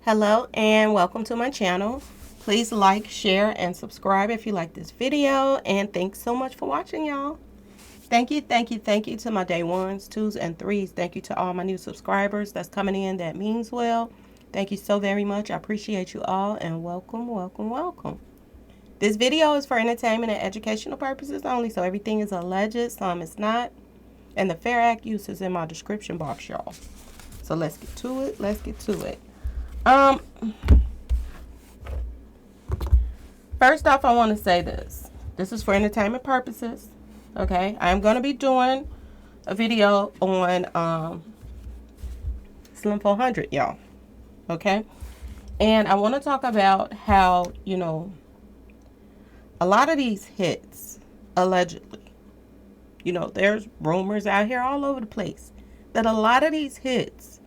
Hello and welcome to my channel. Please like, share, and subscribe if you like this video. And thanks so much for watching, y'all. Thank you to my day ones, twos, and threes. Thank you to all my new subscribers that's coming in. That means well. Thank you so very much. I appreciate you all and welcome. This video is for entertainment and educational purposes only, so everything is alleged, some is not. And the Fair Act use is in my description box, y'all. So let's get to it. First off, I want to say this. This is for entertainment purposes. Okay, I'm going to be doing a video on Slim 400, y'all. Okay, and I want to talk about how, a lot of these hits, allegedly, there's rumors out here all over the place that a lot of these hits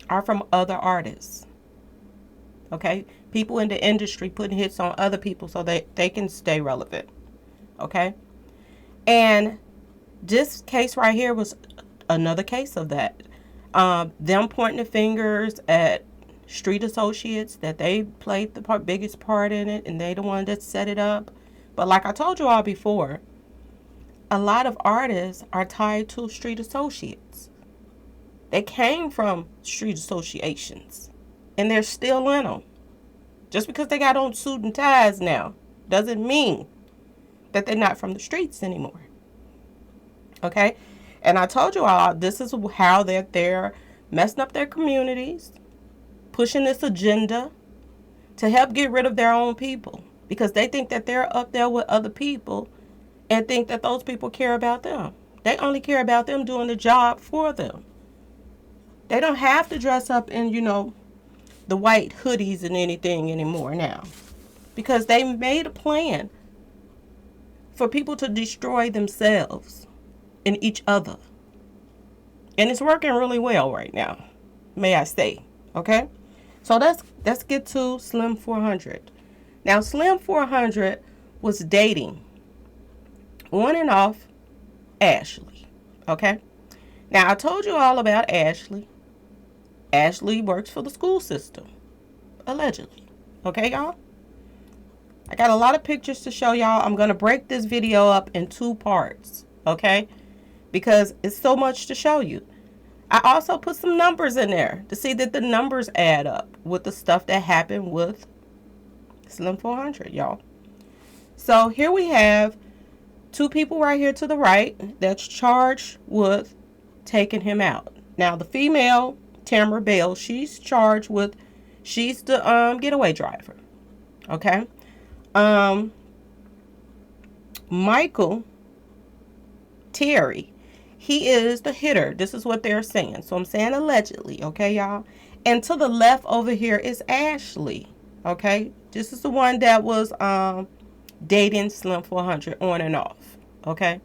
are from other artists. Okay, people in the industry putting hits on other people so they can stay relevant. Okay, and this case right here was another case of that. Them pointing the fingers at street associates that they played the biggest part in it, and they the one that set it up. But like I told you all before, a lot of artists are tied to street associates. They came from street associations, and they're still in them. Just because they got on suit and ties now doesn't mean that they're not from the streets anymore. Okay? And I told you all, this is how they're messing up their communities, pushing this agenda to help get rid of their own people, because they think that they're up there with other people and think that those people care about them. They only care about them doing the job for them. They don't have to dress up in, the white hoodies and anything anymore now, because they made a plan for people to destroy themselves and each other. And it's working really well right now, may I say. Okay? So let's get to Slim 400. Now, Slim 400 was dating on and off Ashley. Okay? Now, I told you all about Ashley. Ashley works for the school system, allegedly. Okay, y'all? I got a lot of pictures to show y'all. I'm going to break this video up in 2 parts, okay? Because it's so much to show you. I also put some numbers in there to see that the numbers add up with the stuff that happened with Slim 400, y'all. So here we have 2 people right here to the right that's charged with taking him out. Now, the female, Tamera Bell, she's charged with, she's the getaway driver. Okay. Michael Terry, he is the hitter. This is what they're saying. So I'm saying allegedly, okay, y'all? And to the left over here is Ashley. Okay. This is the one that was dating Slim 400 on and off. Okay.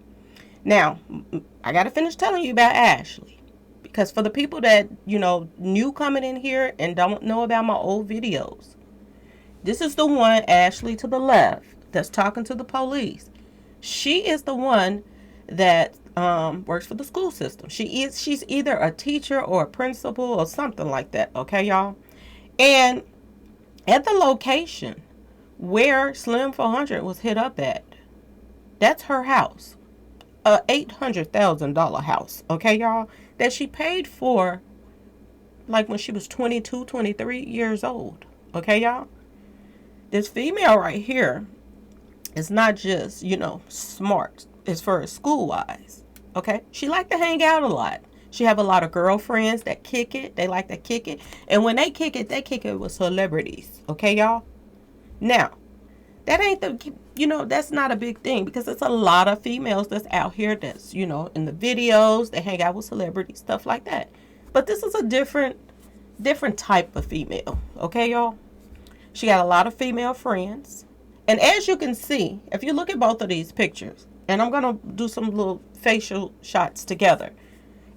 Now, I got to finish telling you about Ashley. Because for the people that, new coming in here and don't know about my old videos, this is the one, Ashley, to the left, that's talking to the police. She is the one that works for the school system. She's either a teacher or a principal or something like that. Okay, y'all? And at the location where Slim 400 was hit up at, that's her house. A $800,000 house. Okay, y'all? That she paid for like when she was 22, 23 years old. Okay, y'all? This female right here is not just, smart as far as school-wise. Okay? She like to hang out a lot. She have a lot of girlfriends that kick it. They like to kick it. And when they kick it with celebrities. Okay, y'all? Now, that ain't that's not a big thing, because it's a lot of females that's out here that's, in the videos, they hang out with celebrities, stuff like that. But this is a different type of female. Okay, y'all? She got a lot of female friends. And as you can see, if you look at both of these pictures, and I'm going to do some little facial shots together.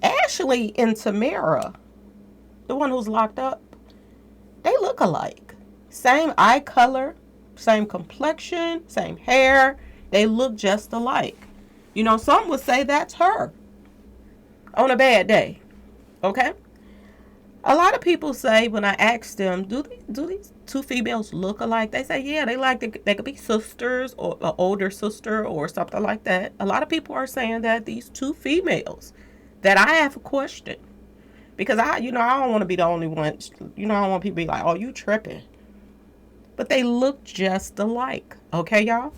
Ashley and Tamera, the one who's locked up, they look alike. Same eye color, same complexion, same hair. They look just alike. Some would say that's her on a bad day. Okay? A lot of people say when I ask them, do these two females look alike? They say, yeah, they could be sisters or an older sister or something like that. A lot of people are saying that these two females that I have questioned because I don't want to be the only one. I don't want people to be like, oh, you tripping. But they look just alike. Okay, y'all?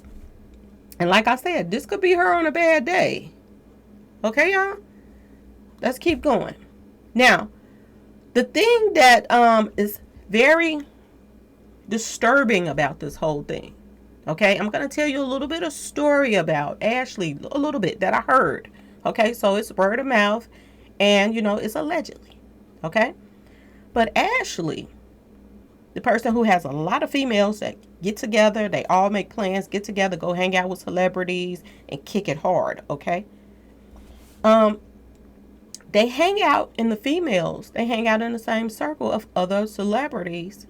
And like I said, this could be her on a bad day. Okay, y'all? Let's keep going. Now, the thing that is very disturbing about this whole thing, okay, I'm going to tell you a little bit of story about Ashley, a little bit that I heard. Okay, so it's word of mouth, and it's allegedly. Okay, but Ashley, the person who has a lot of females that get together, they all make plans, get together, go hang out with celebrities, and kick it hard. Okay, they hang out in the females. They hang out in the same circle of other celebrities,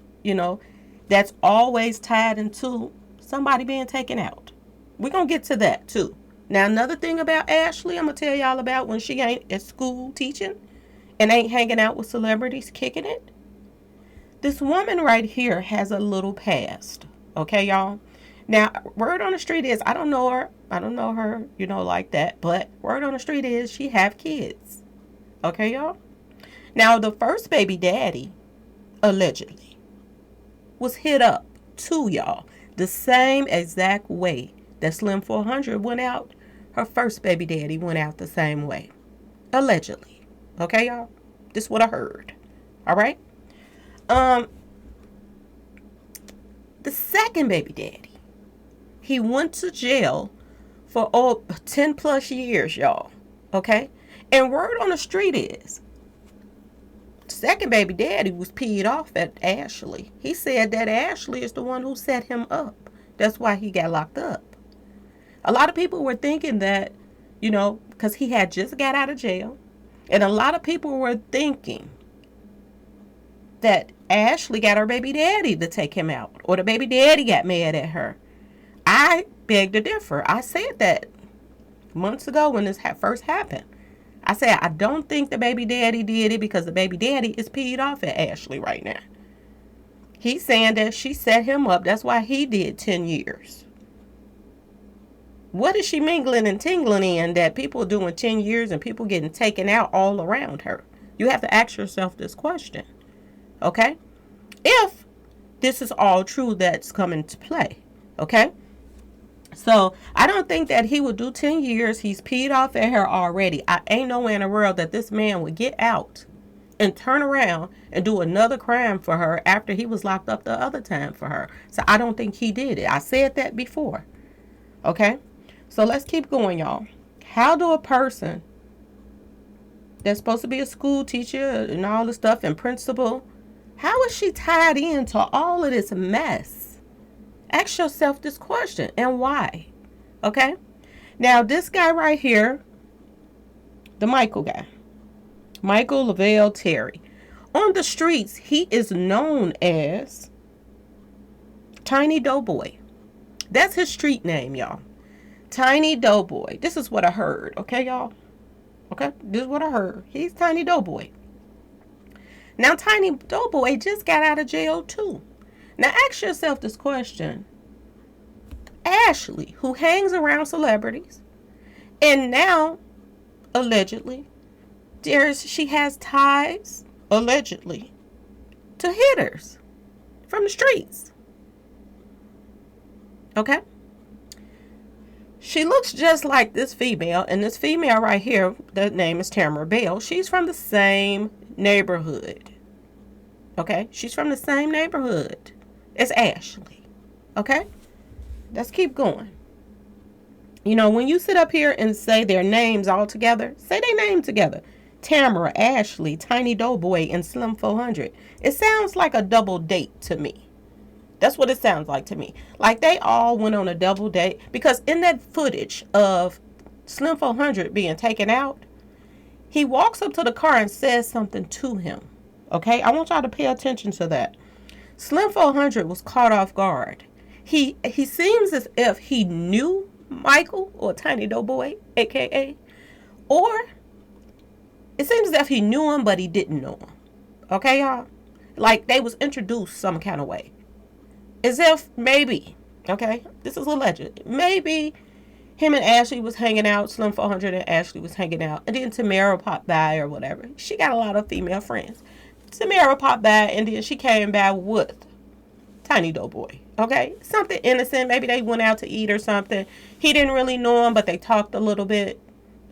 that's always tied into somebody being taken out. We're going to get to that too. Now, another thing about Ashley, I'm going to tell y'all about when she ain't at school teaching and ain't hanging out with celebrities kicking it. This woman right here has a little past. Okay, y'all? Now, word on the street is, I don't know her, like that. But word on the street is she have kids. Okay, y'all? Now, the first baby daddy, allegedly, was hit up too, y'all. The same exact way that Slim 400 went out. Her first baby daddy went out the same way. Allegedly. Okay, y'all? This is what I heard. All right? The second baby daddy, he went to jail for 10 plus years, y'all. Okay? And word on the street is, second baby daddy was peed off at Ashley. He said that Ashley is the one who set him up. That's why he got locked up. A lot of people were thinking that, because he had just got out of jail. And a lot of people were thinking that Ashley got her baby daddy to take him out. Or the baby daddy got mad at her. I beg to differ. I said that months ago when this first happened. I said, I don't think the baby daddy did it because the baby daddy is peed off at Ashley right now. He's saying that she set him up. That's why he did 10 years. What is she mingling and tingling in that people are doing 10 years and people getting taken out all around her? You have to ask yourself this question. Okay? If this is all true that's coming to play. Okay? So, I don't think that he would do 10 years. He's peed off at her already. I ain't no way in the world that this man would get out and turn around and do another crime for her after he was locked up the other time for her. So, I don't think he did it. I said that before. Okay? So, let's keep going, y'all. How do a person that's supposed to be a school teacher and all this stuff and principal, how is she tied into all of this mess? Ask yourself this question and why. Okay? Now, this guy right here, the Michael guy, Michael Lavelle Terry, on the streets, he is known as Tiny Doughboy. That's his street name, y'all. Tiny Doughboy. This is what I heard. Okay, y'all? Okay? This is what I heard. He's Tiny Doughboy. Now, Tiny Doughboy just got out of jail, too. Now, ask yourself this question. Ashley, who hangs around celebrities, and now, allegedly, she has ties, allegedly, to hitters from the streets. Okay? She looks just like this female, and this female right here, the name is Tamera Bell. She's from the same neighborhood. Okay? She's from the same neighborhood as Ashley. Okay? Let's keep going. When you sit up here and say their names all together, say their name together. Tamera, Ashley, Tiny Doughboy, and Slim 400. It sounds like a double date to me. That's what it sounds like to me. Like they all went on a double date. Because in that footage of Slim 400 being taken out, he walks up to the car and says something to him. Okay? I want y'all to pay attention to that. Slim 400 was caught off guard. He seems as if he knew Michael or Tiny Doughboy, a.k.a. Or it seems as if he knew him, but he didn't know him. Okay, y'all? Like they was introduced some kind of way. As if maybe, okay, this is alleged. Maybe him and Ashley was hanging out, Slim 400 and Ashley was hanging out, and then Tamera popped by or whatever. She got a lot of female friends. Tamera popped by, and then she came by with Tiny Doughboy. Okay, something innocent. Maybe they went out to eat or something. He didn't really know him, but they talked a little bit.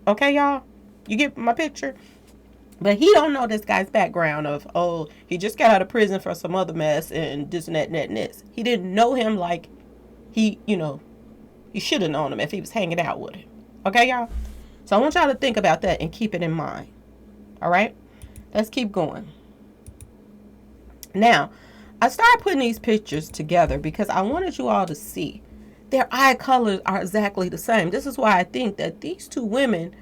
Okay, y'all, you get my picture. But he don't know this guy's background of, oh, he just got out of prison for some other mess and this and that and that and this. He didn't know him like he, you should have known him if he was hanging out with him. Okay, y'all? So I want y'all to think about that and keep it in mind. All right? Let's keep going. Now, I started putting these pictures together because I wanted you all to see their eye colors are exactly the same. This is why I think that these two women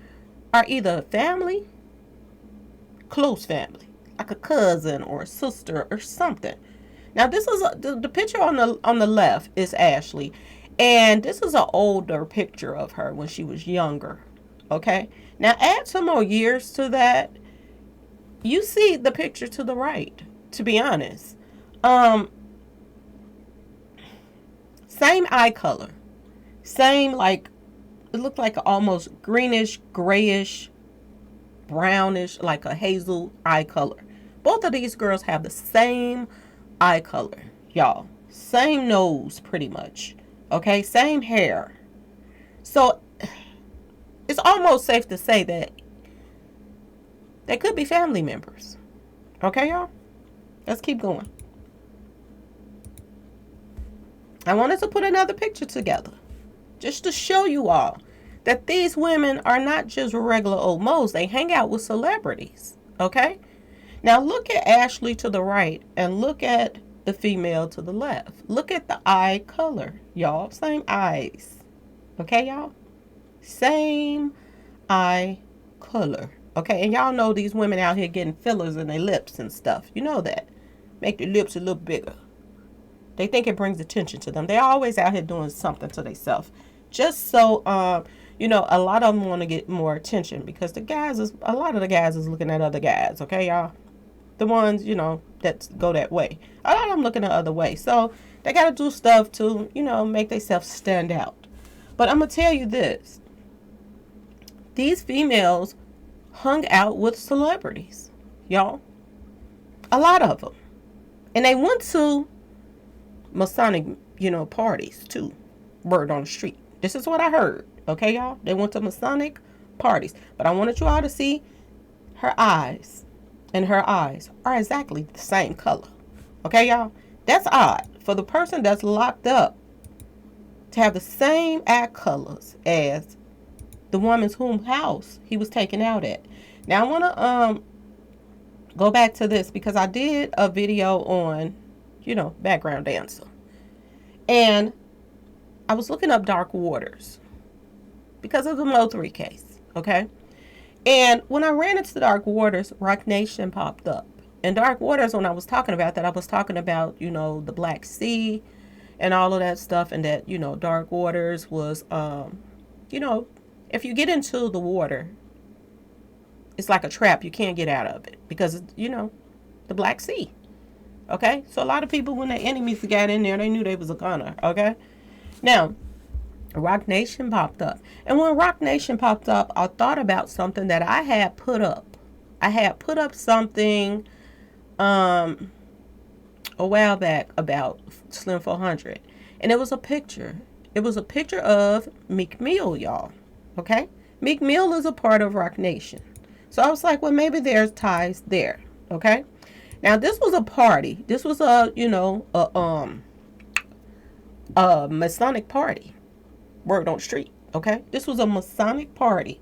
are either family, close family, like a cousin or a sister or something. Now, this is the picture on the left is Ashley, and this is an older picture of her when she was younger. Okay, now add some more years to that. You see the picture to the right. To be honest, same eye color, same like it looked like almost greenish, grayish, brownish, like a hazel eye color. Both of these girls have the same eye color, y'all. Same nose, pretty much. Okay, same hair. So it's almost safe to say that they could be family members. Okay, y'all? Let's keep going. I wanted to put another picture together just to show you all that these women are not just regular old moles. They hang out with celebrities. Okay? Now look at Ashley to the right and look at the female to the left. Look at the eye color, y'all. Same eyes. Okay, y'all? Same eye color. Okay, and y'all know these women out here getting fillers in their lips and stuff. You know that. Make their lips a little bigger. They think it brings attention to them. They're always out here doing something to themselves. Just so, a lot of them want to get more attention because a lot of the guys is looking at other guys. Okay, y'all? The ones, that go that way. A lot of them looking the other way. So they got to do stuff to, make themselves stand out. But I'm going to tell you this. These females hung out with celebrities, y'all. A lot of them. And they went to Masonic, parties too. Word on the street. This is what I heard. Okay, y'all? They went to Masonic parties. But I wanted you all to see her eyes. And her eyes are exactly the same color. Okay, y'all? That's odd. For the person that's locked up to have the same eye colors as the woman's whose house he was taken out at. Now, I want to go back to this because I did a video on, background dancer. And I was looking up Dark Waters because of the Mo3 case, okay? And when I ran into Dark Waters, Roc Nation popped up. And Dark Waters, when I was talking about that, I was talking about, the Black Sea and all of that stuff. And that, Dark Waters was, if you get into the water, it's like a trap. You can't get out of it because, the Black Sea. Okay? So a lot of people, when their enemies got in there, they knew they was a gunner. Okay? Now, Roc Nation popped up. And when Roc Nation popped up, I thought about something that I had put up. I had put up something a while back about Slim 400. And it was a picture. It was a picture of Meek Mill, y'all. Okay? Meek Mill is a part of Roc Nation. So I was like, well, maybe there's ties there. Okay? Now, this was a party. This was a Masonic party. Word on the street. Okay? This was a Masonic party.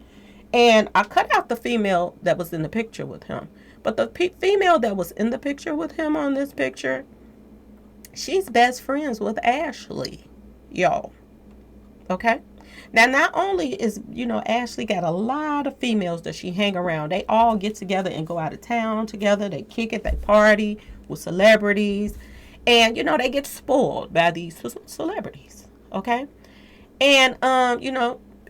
And I cut out the female that was in the picture with him. But the female that was in the picture with him on this picture, she's best friends with Ashley, y'all. Okay? Now, not only is, Ashley got a lot of females that she hang around. They all get together and go out of town together. They kick it, they party with celebrities. And, they get spoiled by these celebrities. Okay? And,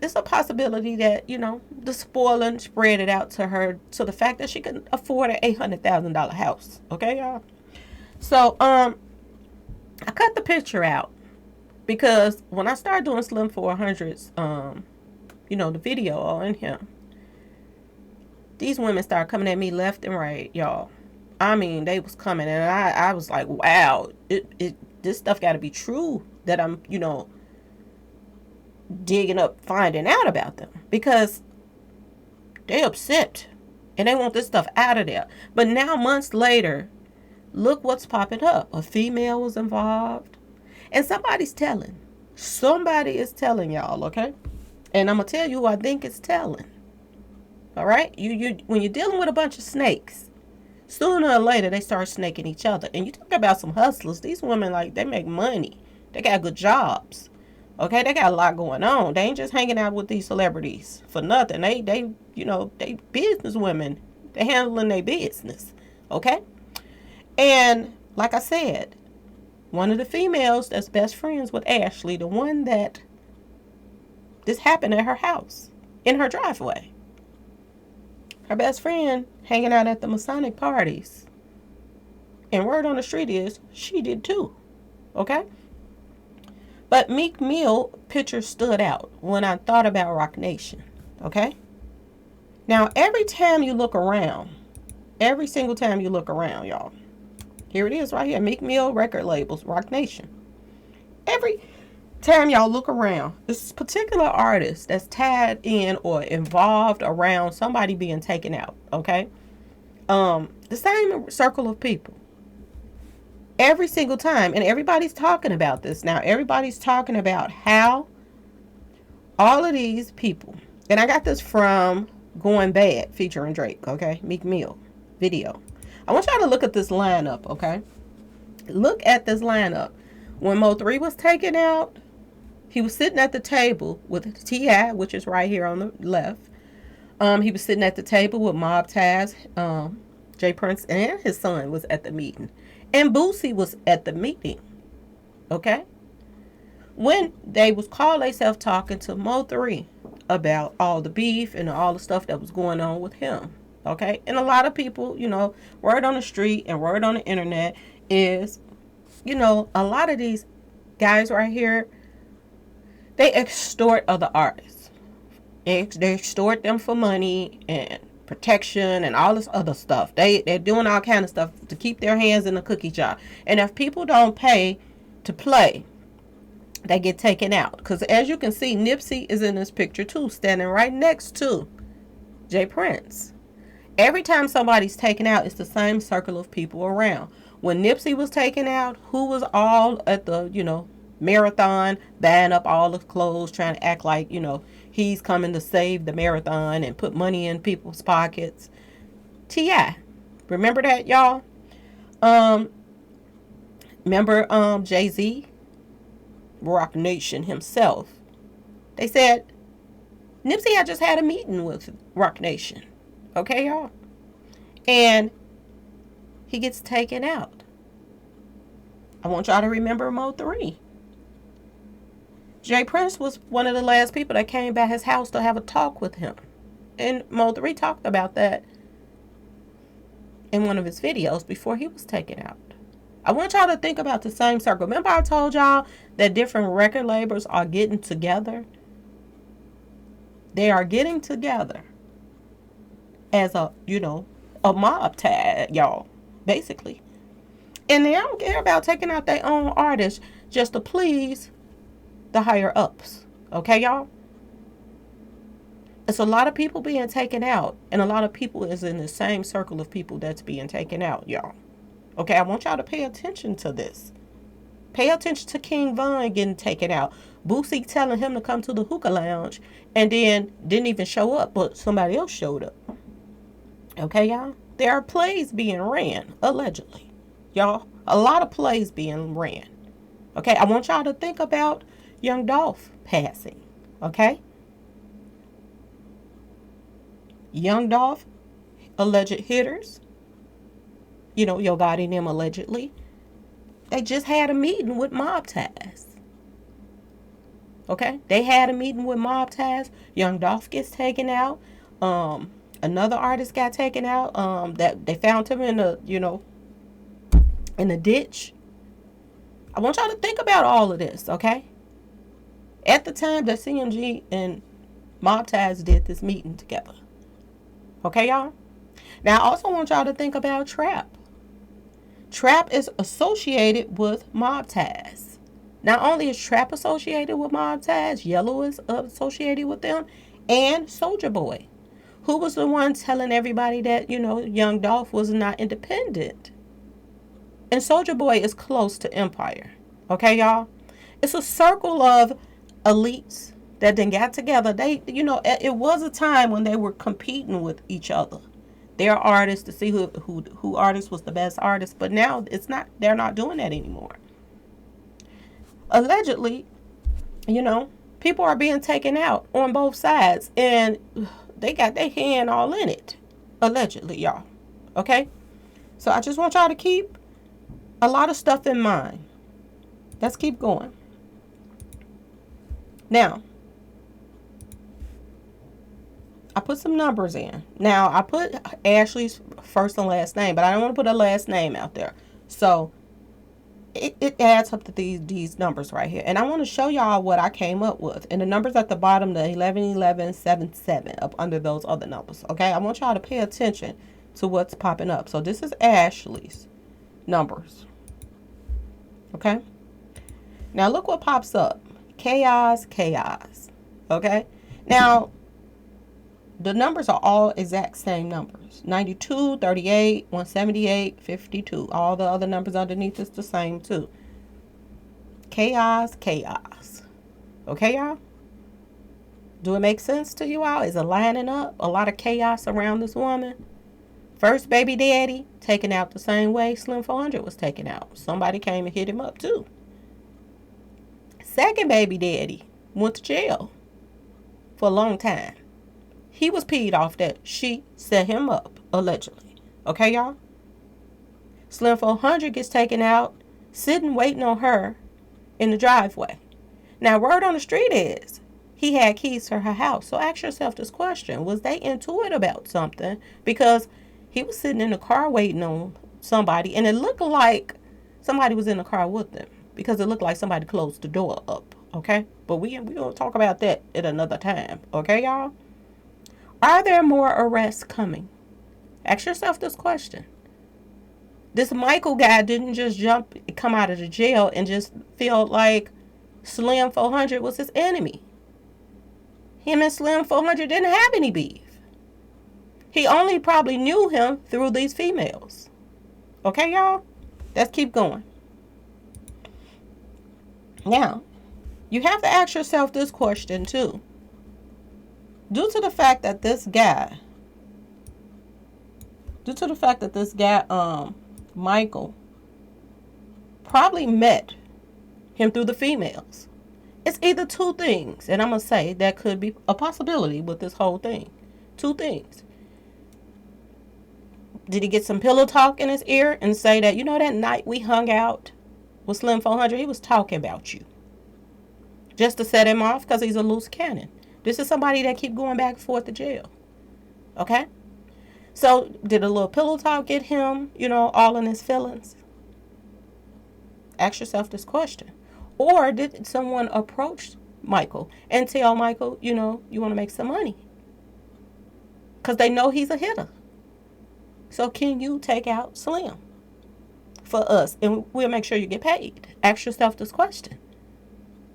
it's a possibility that, the spoiling spread it out to her to the fact that she can afford an $800,000 house. Okay, y'all? So, I cut the picture out because when I started doing Slim 400s, the video on him, these women started coming at me left and right, y'all. I mean, they was coming, and I was like, wow, this stuff got to be true that I'm, digging up, finding out about them, because they upset and they want this stuff out of there. But now, months later, look what's popping up. A female was involved, and somebody's telling. Somebody is telling, y'all, okay? And I'm gonna tell you who I think is telling. All right, you when you're dealing with a bunch of snakes, sooner or later they start snaking each other. And you talk about some hustlers. These women, like, they make money. They got good jobs. Okay, they got a lot going on. They ain't just hanging out with these celebrities for nothing. They business women. They handling their business. Okay, and like I said, one of the females that's best friends with Ashley, the one that this happened at her house in her driveway. Her best friend hanging out at the Masonic parties. And word on the street is she did too. Okay? But Meek Mill picture stood out when I thought about Roc Nation. Okay? Now, every time you look around, every single time you look around, y'all, here it is right here. Meek Mill record labels, Roc Nation. Every time y'all look around, this particular artist that's tied in or involved around somebody being taken out, okay? The same circle of people. Every single time. And everybody's talking about this now. Everybody's talking about how all of these people, and I got this from Going Bad featuring Drake, okay? Meek Mill video. I want y'all to look at this lineup, okay? Look at this lineup. When Mo3 was taken out, he was sitting at the table with T.I., which is right here on the left. He was sitting at the table with Mob Taz, Jay Prince, and his son was at the meeting. And Boosie was at the meeting, okay? When they was called themselves talking to Mo3 about all the beef and all the stuff that was going on with him, okay? And a lot of people, word on the street and word on the internet is, a lot of these guys right here, they extort other artists. They extort them for money and protection and all this other stuff. They're doing all kind of stuff to keep their hands in the cookie jar. And if people don't pay to play, they get taken out. Because as you can see, Nipsey is in this picture too, standing right next to Jay Prince. Every time somebody's taken out, it's the same circle of people around. When Nipsey was taken out, who was all at the, marathon, buying up all the clothes, trying to act like, he's coming to save the marathon and put money in people's pockets? T.I. Remember that, y'all? Remember Jay-Z? Roc Nation himself. They said Nipsey had just had a meeting with Roc Nation. Okay, y'all? And he gets taken out. I want y'all to remember Mo3. Jay Prince was one of the last people that came by his house to have a talk with him. And Mo3 talked about that in one of his videos before he was taken out. I want y'all to think about the same circle. Remember I told y'all that different record labels are getting together? They are getting together as a mob tag, y'all, basically. And they don't care about taking out their own artists just to please the higher ups. Okay, y'all? It's a lot of people being taken out, and a lot of people is in the same circle of people that's being taken out, y'all. Okay, I want y'all to pay attention to this. Pay attention to King Von getting taken out. Boosie telling him to come to the hookah lounge and then didn't even show up, but somebody else showed up. Okay, y'all? There are plays being ran, allegedly. Y'all, a lot of plays being ran. Okay, I want y'all to think about Young Dolph passing. Okay? Young Dolph, alleged hitters. Yo Gotti and them allegedly. They just had a meeting with Mob Taz. Okay? They had a meeting with Mob Taz. Young Dolph gets taken out. Another artist got taken out. That they found him in a ditch. I want y'all to think about all of this, okay? At the time that CMG and Mob Taz did this meeting together. Okay, y'all? Now, I also want y'all to think about Trap. Trap is associated with Mob Taz. Not only is Trap associated with Mob Taz, Yellow is associated with them, and Soulja Boy, who was the one telling everybody that, Young Dolph was not independent. And Soulja Boy is close to Empire. Okay, y'all? It's a circle of elites that then got together. They, it was a time when they were competing with each other. Their artists to see who artist was the best artist, but now they're not doing that anymore. Allegedly, people are being taken out on both sides, and they got their hand all in it. Allegedly, y'all. Okay? So I just want y'all to keep a lot of stuff in mind. Let's keep going. Now, I put some numbers in. Now, I put Ashley's first and last name, but I don't want to put a last name out there. So, it adds up to these numbers right here. And I want to show y'all what I came up with. And the numbers at the bottom, the 11, 11, 7, 7, up under those other numbers. Okay? I want y'all to pay attention to what's popping up. So, this is Ashley's numbers. Okay? Now, look what pops up. Chaos, chaos. Okay? Now, the numbers are all exact same numbers. 92, 38, 178, 52. All the other numbers underneath is the same too. Chaos, chaos. Okay, y'all? Do it make sense to you all? Is it lining up? A lot of chaos around this woman. First baby daddy taken out the same way Slim 400 was taken out. Somebody came and hit him up too. Second baby daddy went to jail for a long time. He was peed off that she set him up, allegedly. Okay, y'all? Slim 400 gets taken out, sitting waiting on her in the driveway. Now, word on the street is he had keys to her house. So ask yourself this question. Was they into it about something? Because he was sitting in the car waiting on somebody, and it looked like somebody was in the car with them because it looked like somebody closed the door up. Okay? But we going to talk about that at another time. Okay, y'all? Are there more arrests coming? Ask yourself this question. This Michael guy didn't just come out of the jail and just feel like Slim 400 was his enemy. Him and Slim 400 didn't have any beef. He only probably knew him through these females. Okay, y'all? Let's keep going. Now, you have to ask yourself this question too. Due to the fact that this guy, Michael, probably met him through the females. It's either two things, and I'm going to say that could be a possibility with this whole thing. Two things. Did he get some pillow talk in his ear and say that, that night we hung out with Slim 400, he was talking about you. Just to set him off because he's a loose cannon. This is somebody that keep going back and forth to jail. Okay? So, did a little pillow talk get him, all in his feelings? Ask yourself this question. Or did someone approach Michael and tell Michael, you want to make some money? Because they know he's a hitter. So, can you take out Slim for us? And we'll make sure you get paid. Ask yourself this question.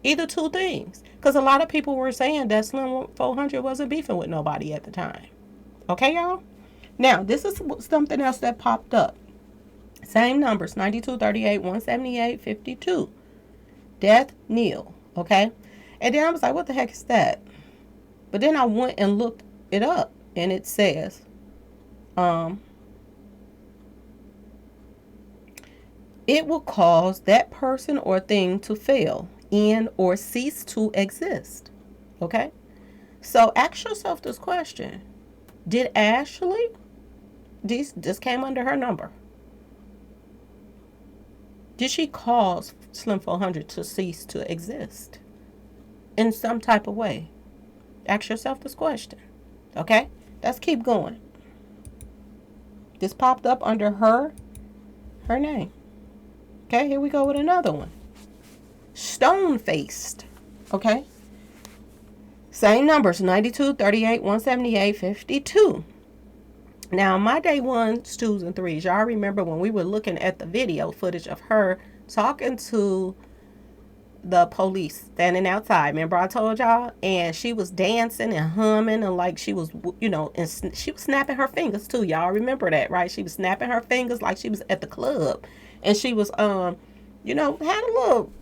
Either two things. Because a lot of people were saying that Slim 400 wasn't beefing with nobody at the time. Okay, y'all? Now, this is something else that popped up. Same numbers. 92, 38, 178, 52. Death, Neil. Okay? And then I was like, what the heck is that? But then I went and looked it up. And it says, it will cause that person or thing to fail in or cease to exist. Okay? So ask yourself this question. Did Ashley, this came under her number, did she cause Slim 400 to cease to exist? in some type of way? Ask yourself this question. Okay? Let's keep going. This popped up under her name. Okay, here we go with another one. Stone-faced. Okay? Same numbers, 92, 38, 178, 52. Now, my day ones, twos, and threes, y'all remember when we were looking at the video footage of her talking to the police standing outside. Remember I told y'all? And she was dancing and humming and like she was, and she was snapping her fingers too. Y'all remember that, right? She was snapping her fingers like she was at the club. And she was, had a little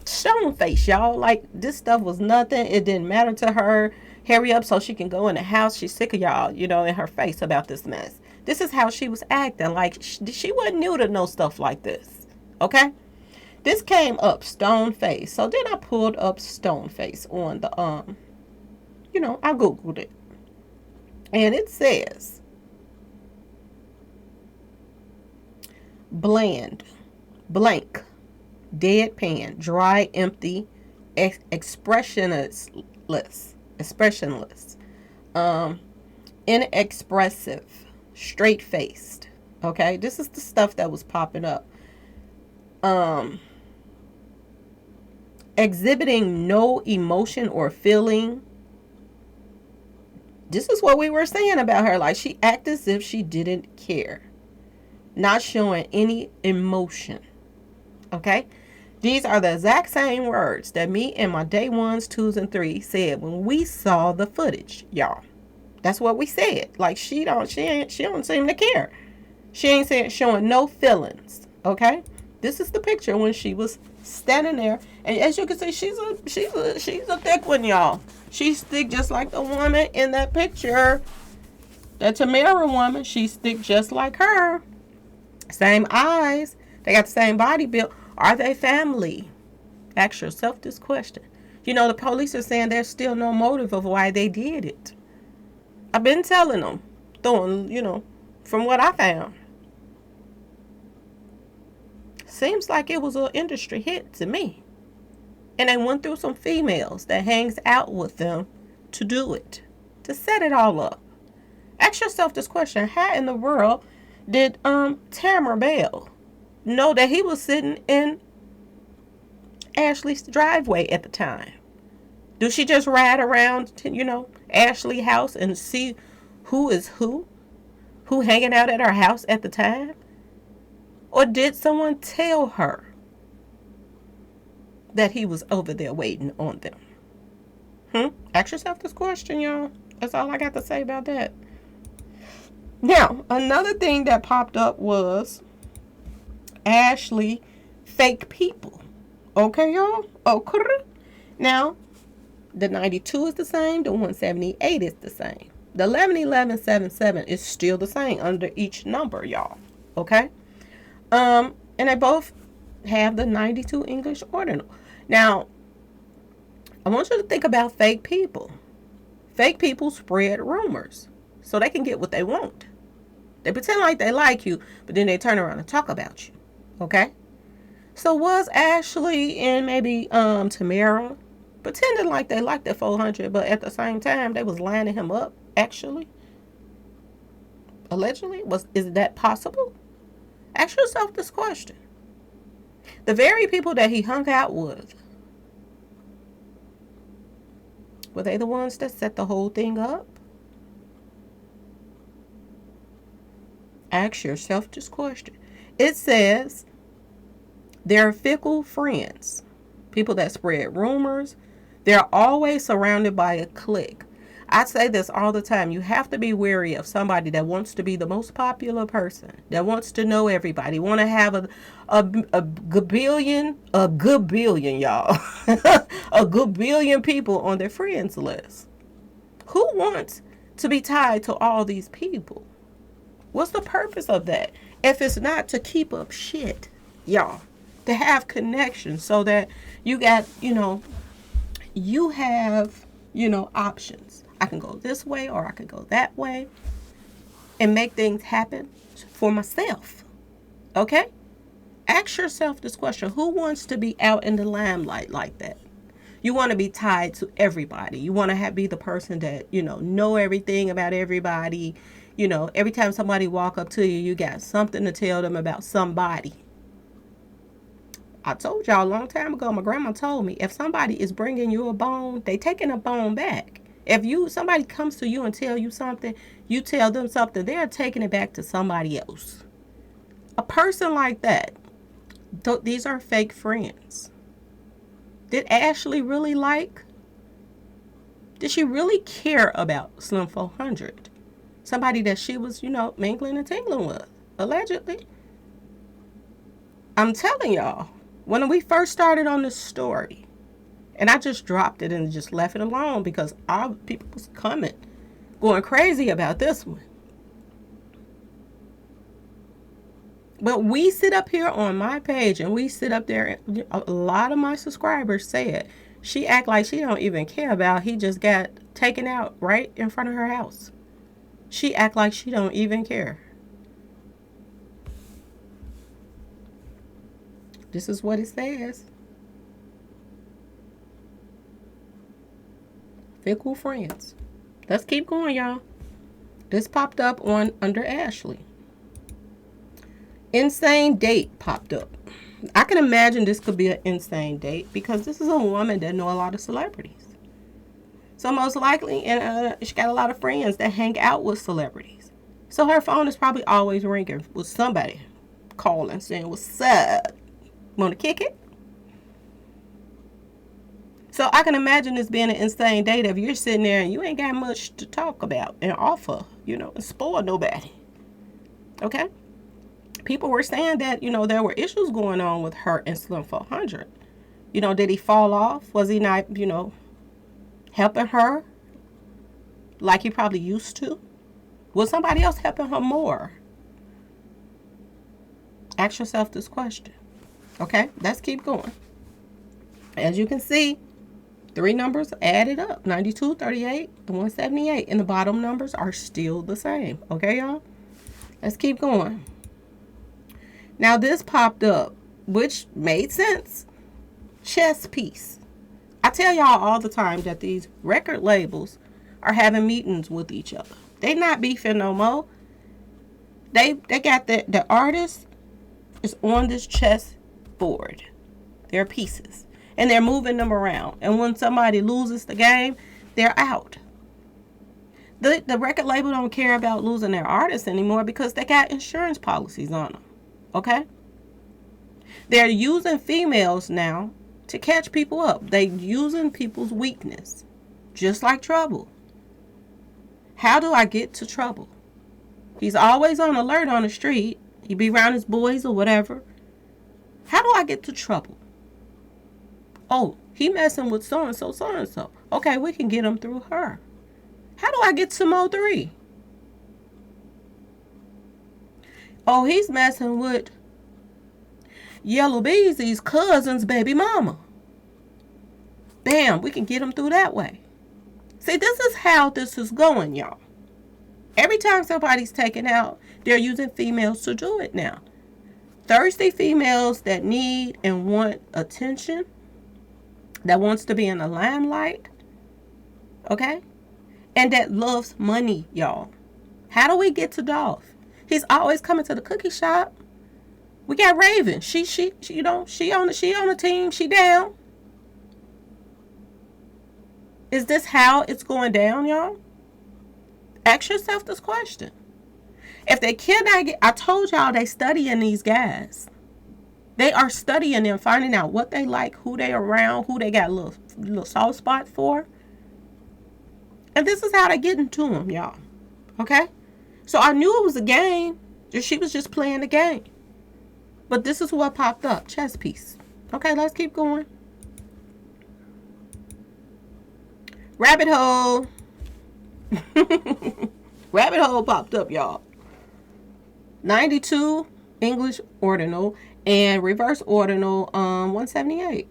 stone face, y'all. Like, this stuff was nothing. It didn't matter to her. Hurry up so she can go in the house. She's sick of y'all, in her face about this mess. This is how she was acting. Like, she wasn't new to no stuff like this. Okay? This came up, stone face. So then I pulled up stone face on the, I Googled it. And it says, bland, blank, deadpan, dry, empty, expressionless, inexpressive, straight-faced. Okay, this is the stuff that was popping up. Exhibiting no emotion or feeling. This is what we were saying about her. Like, she acted as if she didn't care. Not showing any emotion. Okay? These are the exact same words that me and my day ones, twos, and threes said when we saw the footage, y'all. That's what we said. Like, she don't seem to care. She ain't showing no feelings. Okay? This is the picture when she was standing there, and as you can see, she's a thick one, y'all. She's thick just like the woman in that picture, that Tamera woman. She's thick just like her. Same eyes. They got the same body build. Are they family? Ask yourself this question. The police are saying there's still no motive of why they did it. I've been telling them, from what I found. Seems like it was an industry hit to me. And they went through some females that hangs out with them to do it, to set it all up. Ask yourself this question. How in the world did Tamera Bell know that he was sitting in Ashley's driveway at the time? Do she just ride around to, Ashley's house and see who is who hanging out at her house at the time? Or did someone tell her that he was over there waiting on them? Ask yourself this question, y'all. That's all I got to say about that. Now, another thing that popped up was Ashley fake people. Okay, y'all? Okay. Now, the 92 is the same. The 178 is the same. The 111177 is still the same under each number, y'all. Okay? And they both have the 92 English ordinal. Now, I want you to think about fake people. Fake people spread rumors so they can get what they want. They pretend like they like you, but then they turn around and talk about you. Okay? So was Ashley and maybe Tamera pretending like they liked that 400, but at the same time they was lining him up, actually? Allegedly? Is that possible? Ask yourself this question. The very people that he hung out with, were they the ones that set the whole thing up? Ask yourself this question. It says they're fickle friends, people that spread rumors. They're always surrounded by a clique. I say this all the time. You have to be wary of somebody that wants to be the most popular person, that wants to know everybody, want to have a good billion, y'all, a good billion people on their friends list. Who wants to be tied to all these people? What's the purpose of that? If it's not to keep up shit, y'all, to have connections so that you got, you have, options. I can go this way or I can go that way and make things happen for myself. Okay? Ask yourself this question. Who wants to be out in the limelight like that? You want to be tied to everybody. You want to be the person that, know everything about everybody. Every time somebody walk up to you, you got something to tell them about somebody. I told y'all a long time ago, my grandma told me, if somebody is bringing you a bone, they taking a bone back. If somebody comes to you and tell you something, you tell them something, they're taking it back to somebody else. A person like that, these are fake friends. Did Ashley really did she really care about Slim 400? Somebody that she was, mingling and tingling with, allegedly. I'm telling y'all, when we first started on this story, and I just dropped it and just left it alone because people was going crazy about this one. But we sit up here on my page and we sit up there, a lot of my subscribers said, she act like she don't even care about, he just got taken out right in front of her house. She act like she don't even care. This is what it says. Fickle friends. Let's keep going, y'all. This popped up under Ashley. Insane date popped up. I can imagine this could be an insane date because this is a woman that know a lot of celebrities. So most likely, and she got a lot of friends that hang out with celebrities. So her phone is probably always ringing with somebody calling saying, "What's up? Want to kick it?" So I can imagine this being an insane date if you're sitting there and you ain't got much to talk about and offer, and spoil nobody. Okay? People were saying that, there were issues going on with her and Slim 400. Did he fall off? Was he not, helping her like he probably used to? Was somebody else helping her more? Ask yourself this question. Okay, let's keep going. As you can see, 3 numbers added up, 92, 38, and 178. And the bottom numbers are still the same. Okay, y'all? Let's keep going. Now, this popped up, which made sense. Chess piece. I tell y'all all the time that these record labels are having meetings with each other. They not beefing no more. They got the artist is on this chess board. They're pieces. And they're moving them around. And when somebody loses the game, they're out. The record label don't care about losing their artists anymore because they got insurance policies on them. Okay? They're using females now to catch people up. They're using people's weakness. Just like Trouble. How do I get to Trouble? He's always on alert on the street. He be around his boys or whatever. How do I get to Trouble? Oh, he messing with so-and-so, so-and-so. Okay, we can get him through her. How do I get to Mo 3? Oh, he's messing with Yellow Beezy's cousin's baby mama. Bam, we can get him through that way. See, this is how this is going, y'all. Every time somebody's taken out, they're using females to do it now. Thirsty females that need and want attention, that wants to be in the limelight, okay? And that loves money, y'all. How do we get to Dolph? He's always coming to the cookie shop. We got Raven. She on the team. She down. Is this how it's going down, y'all? Ask yourself this question. If they cannot get, I told y'all they studying these guys. They are studying them, finding out what they like, who they around, who they got a little soft spot for. And this is how they getting to them, y'all. Okay? So I knew it was a game. She was just playing the game. But this is what popped up. Chess piece. Okay, let's keep going. Rabbit hole. Rabbit hole popped up, y'all. 92 English ordinal and reverse ordinal 178.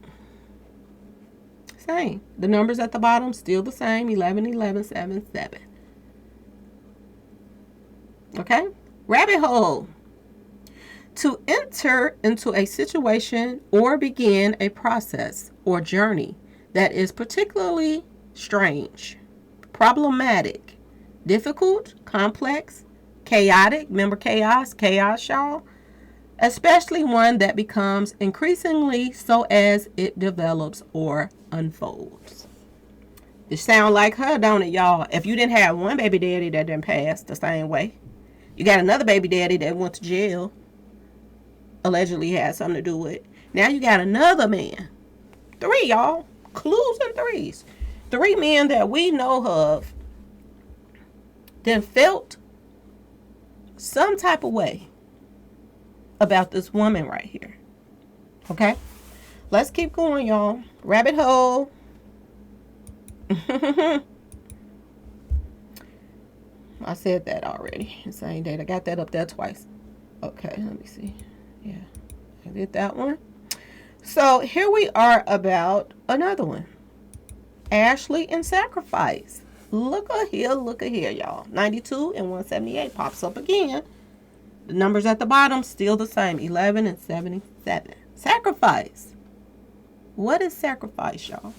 Same. The numbers at the bottom still the same. 11, 11, 7, 7. Okay? Rabbit hole. To enter into a situation or begin a process or journey that is particularly strange, problematic, difficult, complex, chaotic. Remember chaos, y'all? Especially one that becomes increasingly so as it develops or unfolds. It sound like her, don't it, y'all? If you didn't have one baby daddy that didn't pass the same way, you got another baby daddy that went to jail, allegedly had something to do with it. Now you got another man. 3, y'all. Clues and 3s. 3 men that we know of then felt some type of way about this woman right here. Okay? Let's keep going, y'all. Rabbit hole. I said that already. Same date. I got that up there twice. Okay, let me see. Yeah, I did that one. So here we are about another one. Ashley and sacrifice. Look at here, y'all. 92 and 178 pops up again. The numbers at the bottom still the same. 11 and 77. Sacrifice. What is sacrifice, y'all?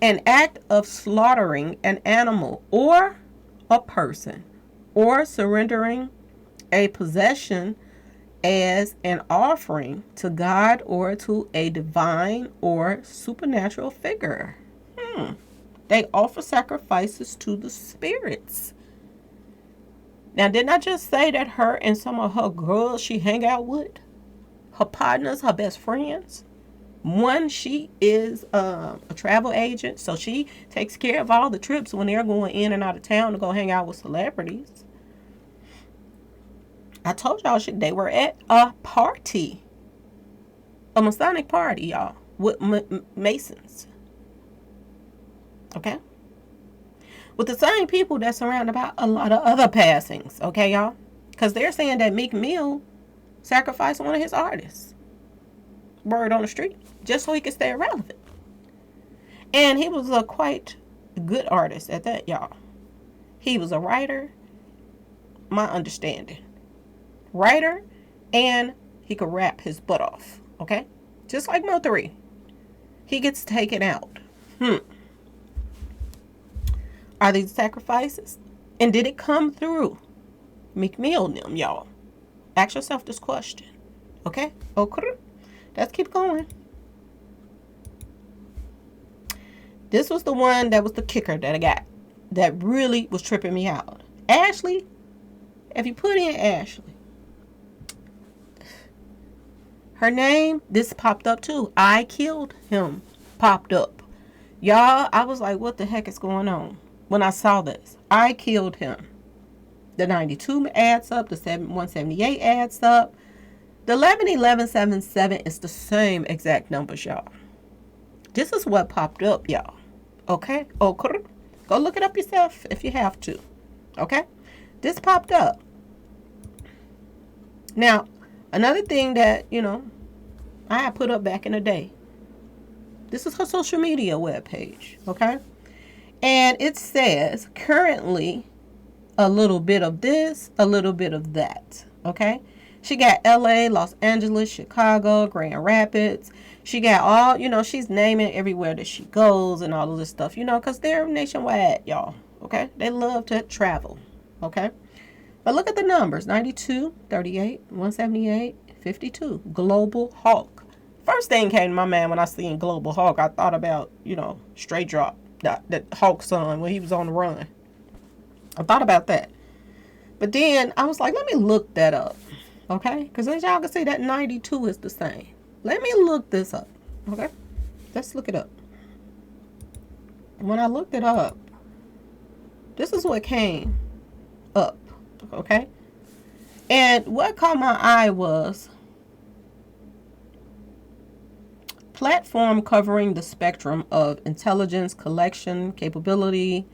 An act of slaughtering an animal or a person, or surrendering a possession as an offering to God or to a divine or supernatural figure. They offer sacrifices to the spirits. Now, didn't I just say that her and some of her girls she hang out with, her partners, her best friends? One, she is a travel agent, so she takes care of all the trips when they're going in and out of town to go hang out with celebrities. I told y'all they were at a party, a Masonic party, y'all, with Masons. Okay? With the same people that surround about a lot of other passings, okay, y'all? Because they're saying that Meek Mill sacrificed one of his artists. Word on the street. Just so he could stay relevant. And he was a quite good artist at that, y'all. He was a writer, my understanding. Writer, and he could rap his butt off, okay? Just like Mo 3. He gets taken out. Are these sacrifices? And did it come through Meek Mill and them, y'all? Ask yourself this question, okay? Okay. Let's keep going. This was the one that was the kicker that I got. That really was tripping me out. Ashley, if you put in Ashley, her name, this popped up too. I killed him. Popped up. Y'all, I was like, what the heck is going on? When I saw this. I killed him. The 92 adds up. The 178 adds up. The 111177 is the same exact numbers, y'all. This is what popped up, y'all. Okay? Okay. Go look it up yourself if you have to. Okay? This popped up. Now, another thing that, I had put up back in the day. This is her social media webpage. Okay? And it says, currently, a little bit of this, a little bit of that. Okay? She got LA, Los Angeles, Chicago, Grand Rapids. She got all, she's naming everywhere that she goes and all of this stuff, because they're nationwide, y'all. Okay? They love to travel. Okay? But look at the numbers. 92, 38, 178, 52. Global Hawk. First thing came to my mind when I seen Global Hawk, I thought about, Straight Drop, that Hawk song when he was on the run. I thought about that. But then I was like, let me look that up. Okay? Because as y'all can see, that 92 is the same. Let me look this up. Okay? Let's look it up. When I looked it up, this is what came up. Okay? And what caught my eye was platform covering the spectrum of intelligence collection capability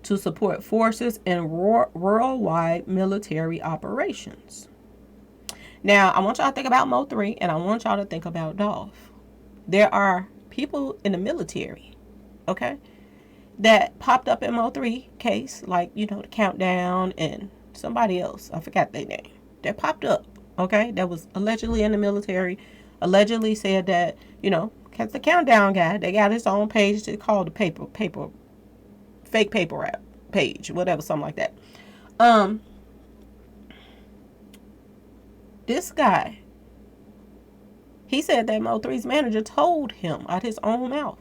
to support forces in worldwide military operations. Now, I want y'all to think about Mo 3, and I want y'all to think about Dolph. There are people in the military, okay, that popped up in Mo 3 case, like, the Countdown and somebody else. I forgot their name. That popped up, okay, that was allegedly in the military, allegedly said that, the countdown guy, they got his own page. They called the fake paper rap page, whatever, something like that. This guy, he said that Mo3's manager told him out his own mouth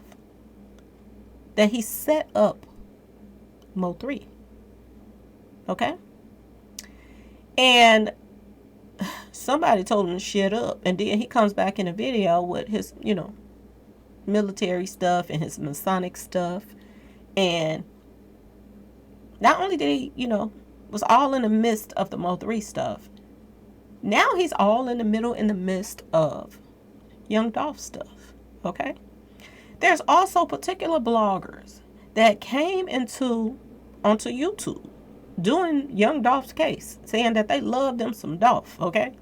that he set up Mo3. Okay? And somebody told him to shut up. And then he comes back in a video with his, military stuff and his Masonic stuff. And not only did he, was all in the midst of the Mo3 stuff, now he's all in the midst of Young Dolph stuff. Okay? There's also particular bloggers that came onto YouTube doing Young Dolph's case, saying that they love them some Dolph, okay?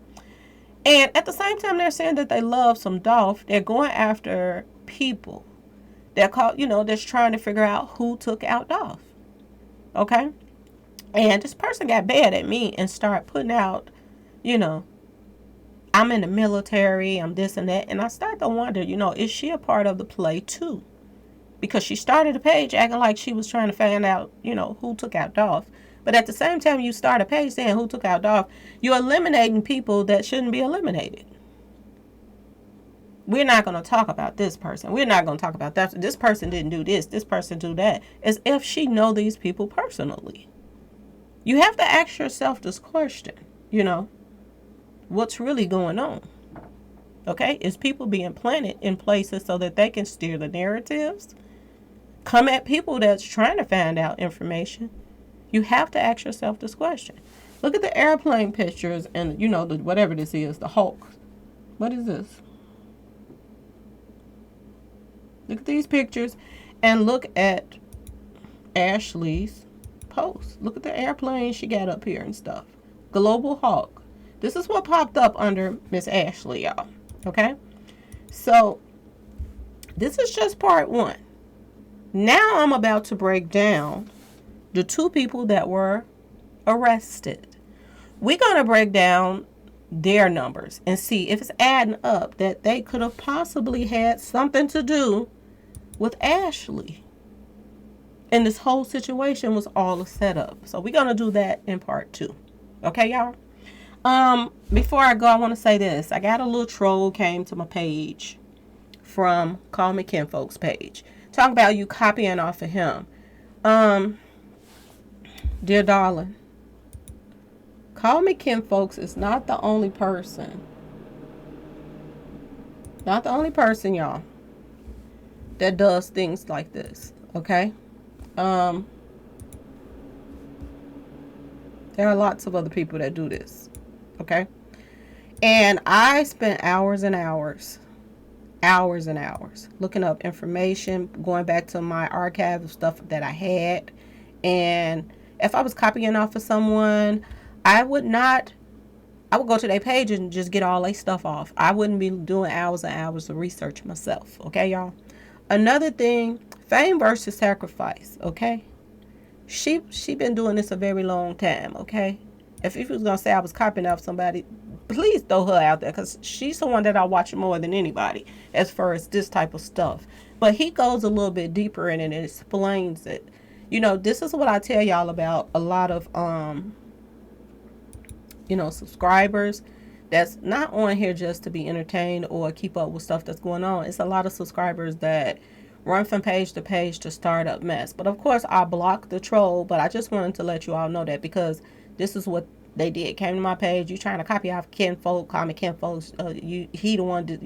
And at the same time they're saying that they love some Dolph, they're going after people that that's trying to figure out who took out Dolph, okay? And this person got bad at me and started putting out, I'm in the military, I'm this and that. And I started to wonder, is she a part of the play too? Because she started a page acting like she was trying to find out, who took out Dolph. But at the same time you start a page saying who took out Dolph, you're eliminating people that shouldn't be eliminated. We're not going to talk about this person. We're not going to talk about that. This person didn't do this. This person do that. As if she know these people personally. You have to ask yourself this question, what's really going on? Okay? Is people being planted in places so that they can steer the narratives? Come at people that's trying to find out information. You have to ask yourself this question. Look at the airplane pictures and, whatever this is, the Hulk. What is this? Look at these pictures and look at Ashley's post. Look at the airplane she got up here and stuff. Global Hawk. This is what popped up under Miss Ashley, y'all. Okay? So, this is just part one. Now I'm about to break down the two people that were arrested. We're going to break down their numbers and see if it's adding up that they could have possibly had something to do with Ashley. And this whole situation was all a setup. So we're going to do that in part two. Okay, y'all? Before I go, I want to say this. I got a little troll came to my page from Call Me Kinfolk's page. Talk about you copying off of him. Dear darling, Call Me Kinfolks is not the only person. Not the only person, y'all, that does things like this. Okay? There are lots of other people that do this. Okay? And I spent hours and hours looking up information, going back to my archive of stuff that I had. And if I was copying off of someone, I would go to their page and just get all their stuff off. I wouldn't be doing hours and hours of research myself. Okay, y'all? Another thing, fame versus sacrifice. Okay? She been doing this a very long time. Okay? If you was going to say I was copying off somebody, please throw her out there, because she's the one that I watch more than anybody as far as this type of stuff. But he goes a little bit deeper in it and explains it. This is what I tell y'all about a lot of, subscribers that's not on here just to be entertained or keep up with stuff that's going on. It's a lot of subscribers that run from page to page to start up mess. But of course, I blocked the troll, but I just wanted to let you all know that, because this is what they did. Came to my page, you trying to copy off Kinfolk, Call Me Kinfolks, he the one did,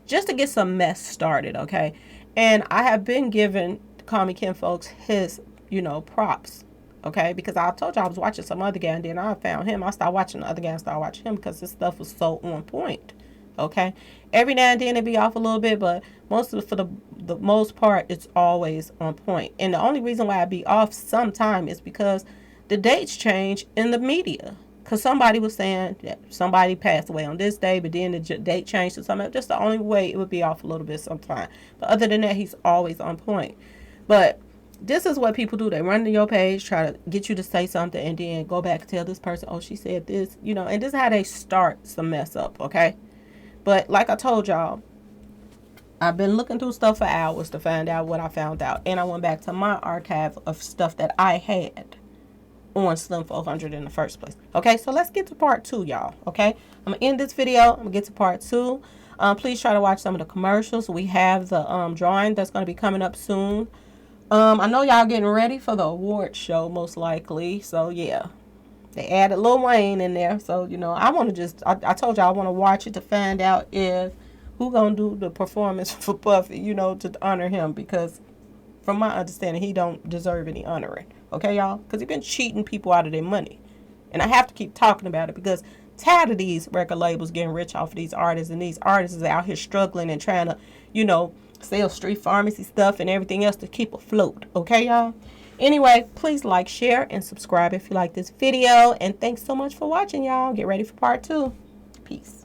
just to get some mess started, okay? And I have been giving Call Me Kinfolks his, props, okay? Because I told you I was watching some other guy, and then I found him. I started watching the other guy and started watching him because this stuff was so on point, okay? Every now and then it be off a little bit, but for the most part, it's always on point. And the only reason why I be off sometime is because the dates change in the media. Because somebody was saying that somebody passed away on this day, but then the date changed to something. Just the only way it would be off a little bit sometime. But other than that, he's always on point. But this is what people do. They run to your page, try to get you to say something, and then go back and tell this person, oh, she said this, and this is how they start some mess up, okay? But like I told y'all, I've been looking through stuff for hours to find out what I found out. And I went back to my archive of stuff that I had on Slim 400 in the first place. Okay, so let's get to part 2, y'all. Okay, I'm going to end this video. I'm going to get to part 2. Please try to watch some of the commercials. We have the drawing that's going to be coming up soon. I know y'all getting ready for the award show, most likely. So, yeah. They added Lil Wayne in there. So, you know, I want to just, I told y'all I want to watch it to find out if who going to do the performance for Puffy, you know, to honor him. Because from my understanding, he don't deserve any honoring. Okay, y'all? Because he been cheating people out of their money. And I have to keep talking about it because tired of these record labels getting rich off of these artists. And these artists is out here struggling and trying to, you know, sell street pharmacy stuff and everything else to keep afloat. Okay, y'all? Anyway, please like, share, and subscribe if you like this video. And thanks so much for watching, y'all. Get ready for part 2. Peace.